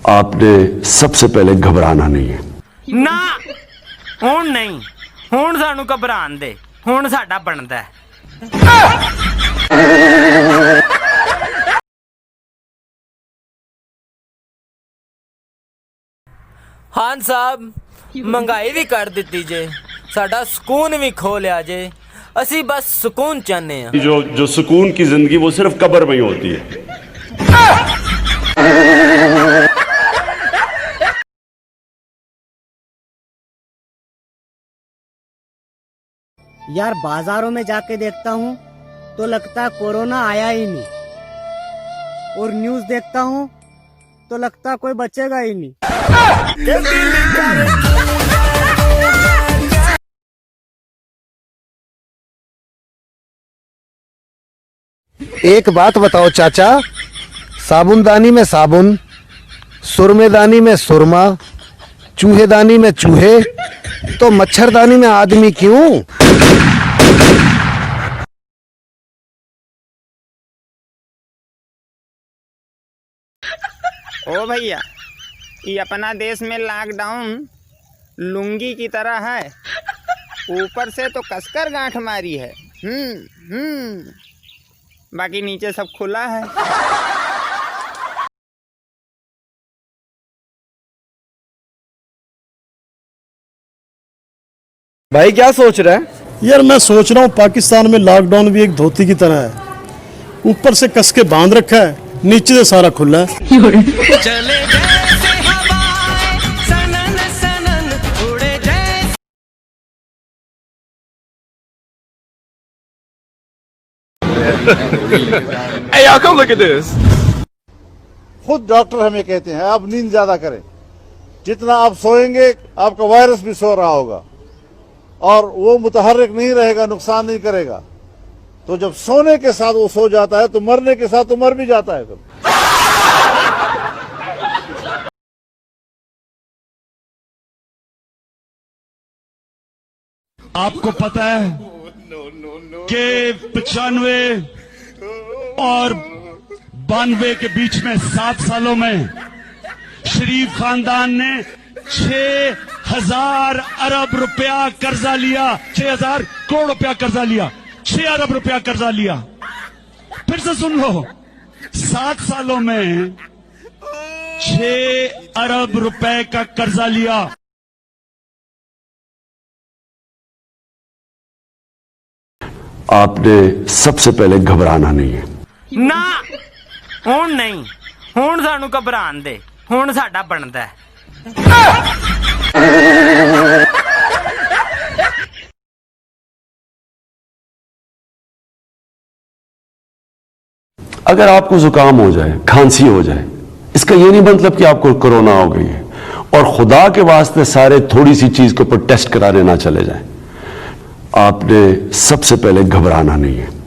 आपने सबसे पहले घबराना नहीं है ना हुण नहीं हुण सानू घबरान दे हुण साडा बनदा है। खान साहब महंगाई भी कर दी जे साडा सुकून भी खो लिया जे असी बस सुकून चाहते हैं। जो सुकून की जिंदगी वो सिर्फ कब्र में ही होती है। यार बाजारों में जाके देखता हूँ तो लगता है कोरोना आया ही नहीं, और न्यूज़ देखता हूँ तो लगता है कोई बचेगा ही नहीं। एक बात बताओ चाचा, साबुनदानी में साबुन, सुरमेदानी में सुरमा, चूहेदानी में चूहे, तो मच्छरदानी में आदमी क्यों? ओ भैया, ये अपना देश में लॉकडाउन लुंगी की तरह है, ऊपर से तो कसकर गांठ मारी है। बाकी नीचे सब खुला है। भाई क्या सोच रहा है? यार मैं सोच रहा हूँ पाकिस्तान में लॉकडाउन भी एक धोती की तरह है, ऊपर से कस के बांध रखा है, नीचे से सारा खुला है। चले जैसे हवाएं सनन सनन उड़े जैसे। Hey y'all, come look at this. खुद डॉक्टर हमें कहते हैं आप नींद ज्यादा करें, जितना आप सोएंगे आपका वायरस भी सो रहा होगा और वो मुतहर्रिक नहीं रहेगा, नुकसान नहीं करेगा। तो जब सोने के साथ वो सो जाता है तो मरने के साथ तो मर भी जाता है। फिर आपको पता है कि 95 और 92 के बीच में 7 सालों में शरीफ खानदान ने 6,000 अरब रुपया कर्जा लिया, 6,000 करोड़ रुपया कर्जा लिया, 6 अरब रुपया कर्जा लिया। फिर से सुन लो, 7 सालों में 6 अरब रुपए का कर्जा लिया। आपने सबसे पहले घबराना नहीं है ना हुण नहीं हुण सानू घबरान दे हुण साडा बनदा है। अगर आपको जुकाम हो जाए, खांसी हो जाए, इसका ये नहीं मतलब कि आपको कोरोना हो गई है। और खुदा के वास्ते सारे थोड़ी सी चीज के ऊपर टेस्ट कराने ना चले जाएं। आपने सबसे पहले घबराना नहीं है।